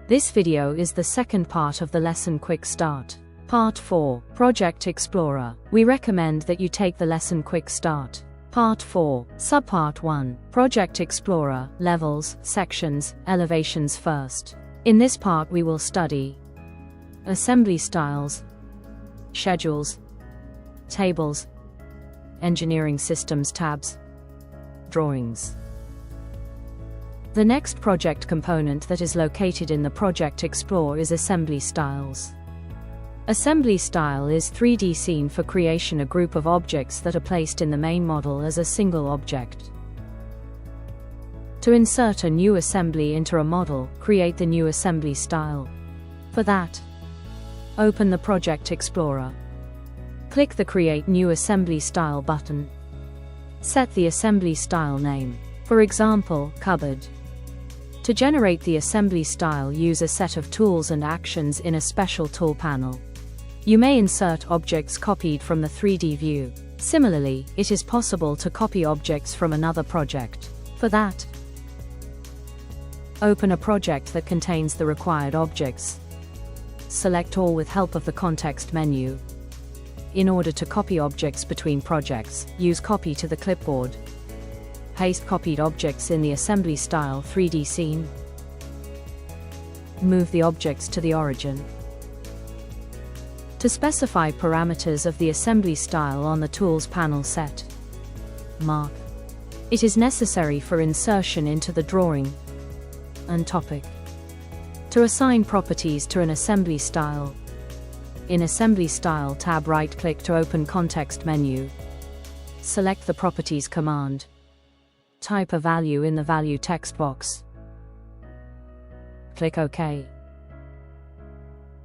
This video is the second part of the lesson Quick Start. Part 4, Project Explorer. We recommend that you take the lesson Quick Start. Part 4, Subpart 1, Project Explorer, Levels, Sections, Elevations first. In this part we will study assembly styles, schedules, tables, engineering systems tabs, drawings. The next project component that is located in the Project Explorer is Assembly Styles. Assembly style is 3D scene for creation a group of objects that are placed in the main model as a single object. To insert a new assembly into a model, create the new assembly style. For that, open the Project Explorer. Click the Create New Assembly Style button. Set the assembly style name. For example, cupboard. To generate the assembly style, use a set of tools and actions in a special tool panel. You may insert objects copied from the 3D view. Similarly, it is possible to copy objects from another project. For that, open a project that contains the required objects. Select all with help of the context menu. In order to copy objects between projects, use Copy to the clipboard. Paste copied objects in the assembly style 3D scene. Move the objects to the origin. To specify parameters of the assembly style on the Tools panel, set Mark. It is necessary for insertion into the drawing and topic. To assign properties to an assembly style, in Assembly Style tab, right-click to open Context menu. Select the Properties command. Type a value in the Value text box. Click OK.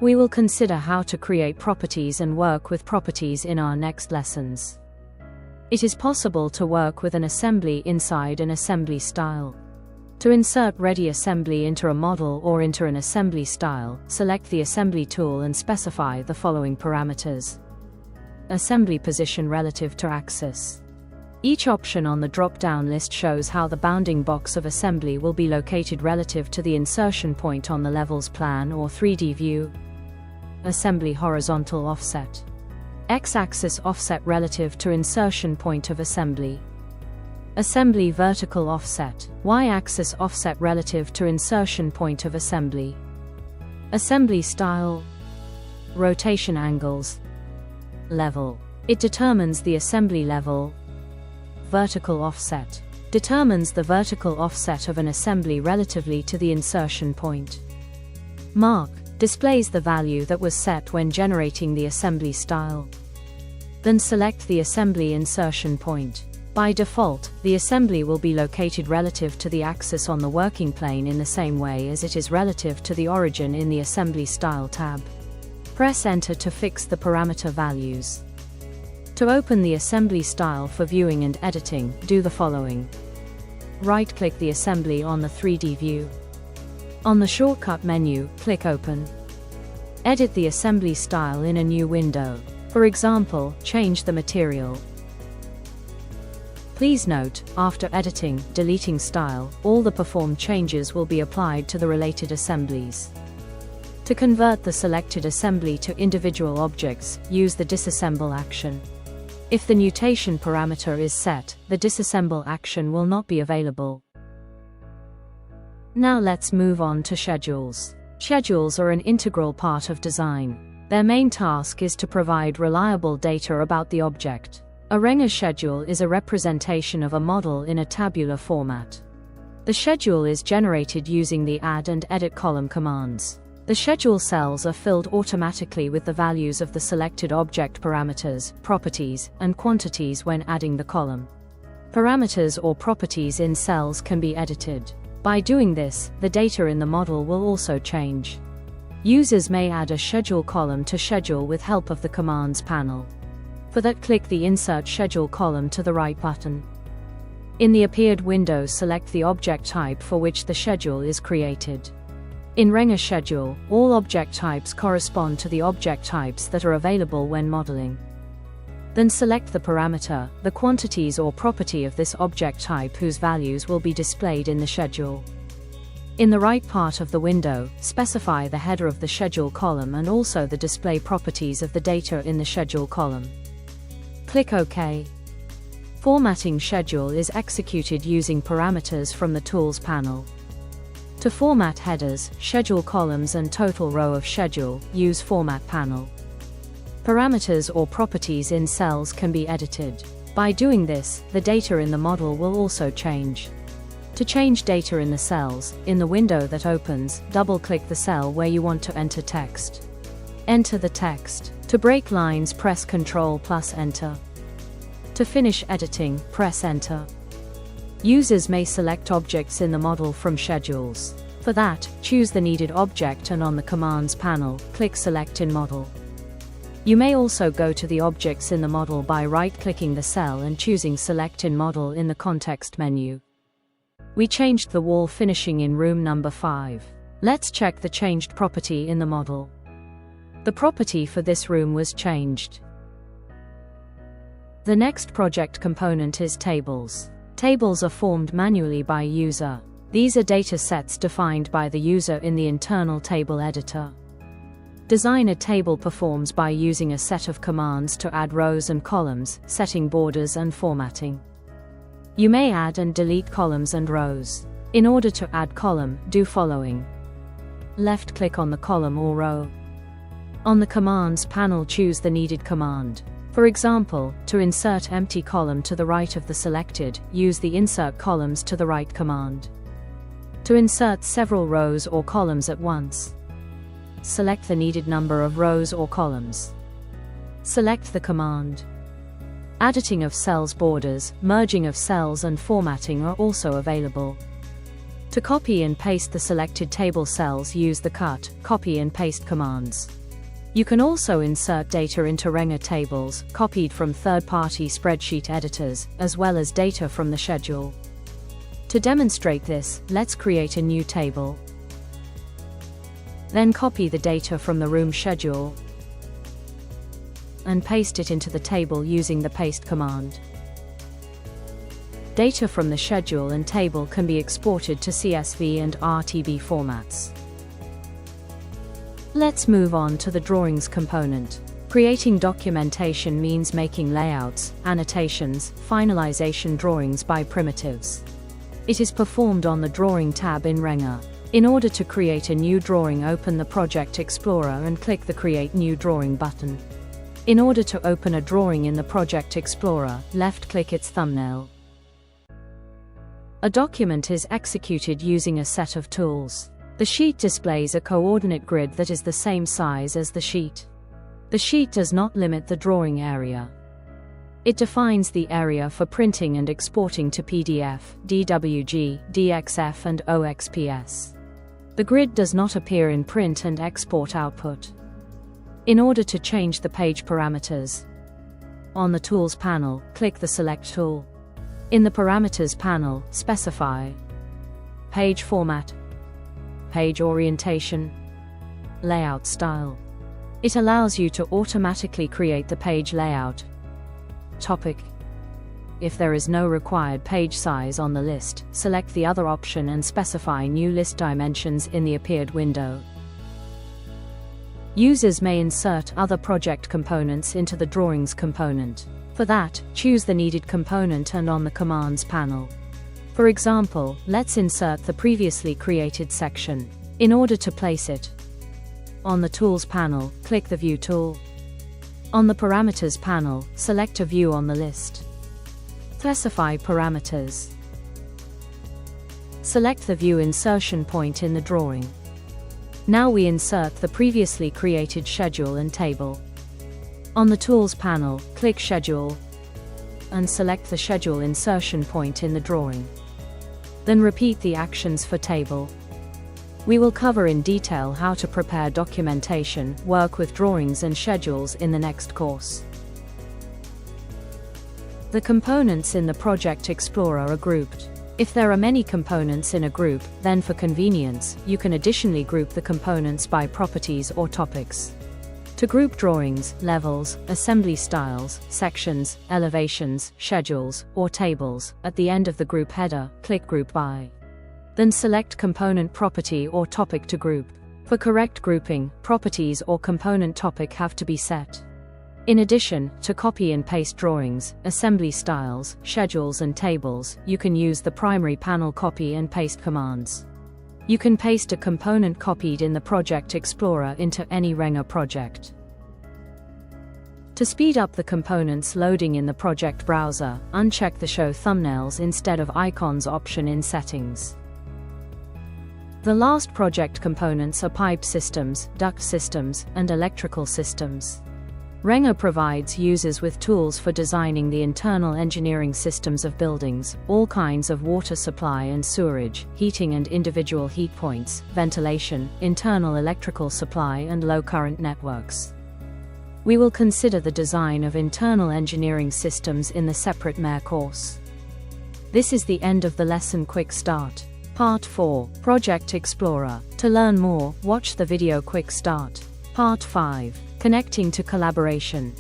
We will consider how to create properties and work with properties in our next lessons. It is possible to work with an assembly inside an assembly style. To insert ready assembly into a model or into an assembly style, select the assembly tool and specify the following parameters. Assembly position relative to axis. Each option on the drop-down list shows how the bounding box of assembly will be located relative to the insertion point on the levels plan or 3D view. Assembly horizontal offset. X-axis offset relative to insertion point of assembly. Assembly vertical offset. Y-axis offset relative to insertion point of assembly. Assembly style. Rotation angles. Level. It determines the assembly level. Vertical offset. Determines the vertical offset of an assembly relatively to the insertion point. Mark. Displays the value that was set when generating the assembly style. Then select the assembly insertion point. By default, the assembly will be located relative to the axis on the working plane in the same way as it is relative to the origin in the Assembly Style tab. Press Enter to fix the parameter values. To open the assembly style for viewing and editing, do the following. Right-click the assembly on the 3D view. On the shortcut menu, click Open. Edit the assembly style in a new window. For example, change the material. Please note, after editing, deleting style, all the performed changes will be applied to the related assemblies. To convert the selected assembly to individual objects, use the disassemble action. If the mutation parameter is set, the disassemble action will not be available. Now let's move on to schedules. Schedules are an integral part of design. Their main task is to provide reliable data about the object. A Renga schedule is a representation of a model in a tabular format. The schedule is generated using the Add and Edit column commands. The schedule cells are filled automatically with the values of the selected object parameters, properties, and quantities when adding the column. Parameters or properties in cells can be edited. By doing this, the data in the model will also change. Users may add a schedule column to schedule with help of the Commands panel. For that, click the Insert Schedule column to the right button. In the appeared window, select the object type for which the schedule is created. In Renga schedule, all object types correspond to the object types that are available when modeling. Then select the parameter, the quantities or property of this object type whose values will be displayed in the schedule. In the right part of the window, specify the header of the schedule column and also the display properties of the data in the schedule column. Click OK. Formatting schedule is executed using parameters from the Tools panel. To format headers, schedule columns and total row of schedule, use Format panel. Parameters or properties in cells can be edited. By doing this, the data in the model will also change. To change data in the cells, in the window that opens, double-click the cell where you want to enter text. Enter the text. To break lines, press Ctrl+Enter. To finish editing, press Enter. Users may select objects in the model from schedules. For that, choose the needed object and on the Commands panel, click Select in Model. You may also go to the objects in the model by right-clicking the cell and choosing Select in Model in the context menu. We changed the wall finishing in room number 5. Let's check the changed property in the model. The property for this room was changed. The next project component is tables. Tables are formed manually by user. These are data sets defined by the user in the internal table editor. Design a table performs by using a set of commands to add rows and columns, setting borders and formatting. You may add and delete columns and rows. In order to add column, do following. Left-click on the column or row. On the Commands panel, choose the needed command. For example, to insert empty column to the right of the selected, use the Insert Columns to the Right command. To insert several rows or columns at once, select the needed number of rows or columns. Select the command. Editing of cells borders, merging of cells and formatting are also available. To copy and paste the selected table cells, use the Cut, Copy and Paste commands. You can also insert data into Renga tables, copied from third-party spreadsheet editors, as well as data from the schedule. To demonstrate this, let's create a new table. Then copy the data from the room schedule and paste it into the table using the Paste command. Data from the schedule and table can be exported to CSV and RTB formats. Let's move on to the Drawings component. Creating documentation means making layouts, annotations, finalization drawings by primitives. It is performed on the Drawing tab in Renga. In order to create a new drawing, open the Project Explorer and click the Create New Drawing button. In order to open a drawing in the Project Explorer, left-click its thumbnail. A document is executed using a set of tools. The sheet displays a coordinate grid that is the same size as the sheet. The sheet does not limit the drawing area. It defines the area for printing and exporting to PDF, DWG, DXF and OXPS. The grid does not appear in print and export output. In order to change the page parameters, on the Tools panel, click the Select tool. In the Parameters panel, specify Page Format, Page Orientation, Layout Style. It allows you to automatically create the page layout. Topic. If there is no required page size on the list, select the other option and specify new list dimensions in the appeared window. Users may insert other project components into the Drawings component. For that, choose the needed component and on the Commands panel. For example, let's insert the previously created section. In order to place it, on the Tools panel, click the View tool. On the Parameters panel, select a view on the list. Specify parameters. Select the view insertion point in the drawing. Now we insert the previously created schedule and table. On the Tools panel, click Schedule and select the schedule insertion point in the drawing. Then repeat the actions for table. We will cover in detail how to prepare documentation, work with drawings and schedules in the next course. The components in the Project Explorer are grouped. If there are many components in a group, then for convenience, you can additionally group the components by properties or topics. To group drawings, levels, assembly styles, sections, elevations, schedules, or tables, at the end of the group header, click Group By. Then select Component Property or Topic to group. For correct grouping, properties or component topic have to be set. In addition, to copy and paste drawings, assembly styles, schedules and tables, you can use the primary panel copy and paste commands. You can paste a component copied in the Project Explorer into any Renga project. To speed up the components loading in the project browser, uncheck the Show Thumbnails instead of Icons option in Settings. The last project components are pipe systems, duct systems, and electrical systems. Renga provides users with tools for designing the internal engineering systems of buildings, all kinds of water supply and sewerage, heating and individual heat points, ventilation, internal electrical supply and low current networks. We will consider the design of internal engineering systems in the separate MER course. This is the end of the lesson. Quick Start. Part 4, Project Explorer. To learn more, watch the video Quick Start. Part 5, Connecting to Collaboration.